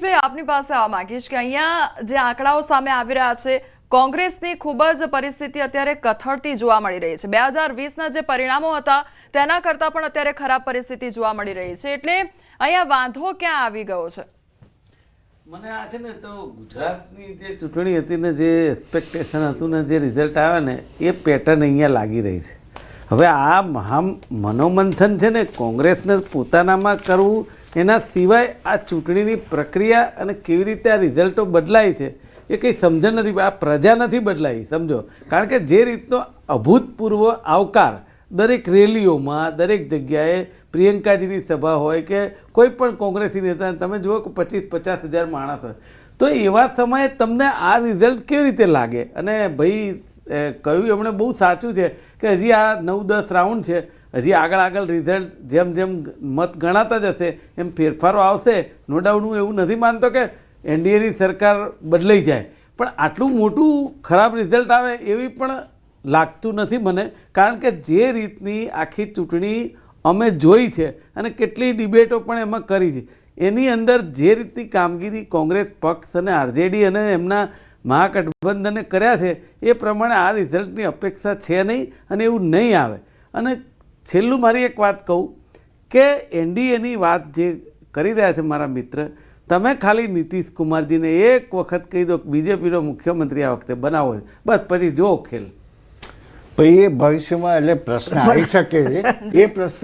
જયેશભાઈ, આપની પાસે આવવા માંગીશ કે અહીંયા જે આંકડાઓ સામે આવી રહ્યા છે, કોંગ્રેસની ખૂબ જ પરિસ્થિતિ અત્યારે કથળતી જોવા મળી રહી છે. 2020ના જે પરિણામો હતા તેના કરતાં પણ અત્યારે ખરાબ પરિસ્થિતિ જોવા મળી રહી છે. એટલે અહીંયા વાંધો ક્યાં આવી ગયો છે? મને આ છે ને તો ગુજરાતની જે ચૂંટણી હતી ને, જે એક્સપેક્ટેશન હતું ને, જે રિઝલ્ટ આવે ને, એ પેટર્ન અહીંયા લાગી રહી છે. હવે આ મનોમંથન છે ને કોંગ્રેસને પોતાનામાં કરવું, એના સિવાય આ ચૂંટણીની પ્રક્રિયા અને કેવી રીતે આ રિઝલ્ટો બદલાય છે એ કંઈ સમજણ નથી. આ પ્રજા નથી બદલાઈ, સમજો. કારણ કે જે રીતનો અભૂતપૂર્વ આવકાર દરેક રેલીઓમાં, દરેક જગ્યાએ, પ્રિયંકાજીની સભા હોય કે કોઈ પણ કોંગ્રેસી નેતા, તમે જુઓ કે 25-50 હજાર માણસ હોય, તો એવા સમયે તમને આ રિઝલ્ટ કેવી રીતે લાગે? અને ભાઈ કહ્યું એમણે બહુ સાચું છે કે હજી આ 9-10 રાઉન્ડ છે, હજી આગળ રિઝલ્ટ જેમ જેમ મત ગણાતા જશે એમ ફેરફારો આવશે. નો ડાઉટ, હું એવું નથી માનતો કે એનડીએની સરકાર બદલાઈ જાય, પણ આટલું મોટું ખરાબ રિઝલ્ટ આવે એવી પણ લાગતું નથી મને. કારણ કે જે રીતની આખી ચૂંટણી અમે જોઈ છે અને કેટલી ડિબેટો પણ એમાં કરી છે, એની અંદર જે રીતની કામગીરી કોંગ્રેસ પક્ષ અને આરજેડી અને એમના મહાગઠબંધને કર્યા છે એ પ્રમાણે આ રિઝલ્ટની અપેક્ષા છે નહીં અને એવું નહીં આવે. અને છેલ્લું મારી એક વાત કહું કે એનડીએની વાત જે કરી રહ્યા છે મારા મિત્ર, તમે ખાલી નીતિશ કુમારજીને એક વખત કહી દો બીજેપીનો મુખ્યમંત્રી આ વખતે બનાવો, બસ પછી જો ખેલ. ભાઈ એ ભવિષ્યમાં એટલે પ્રશ્ન આવી શકે છે. એ પ્રશ્ન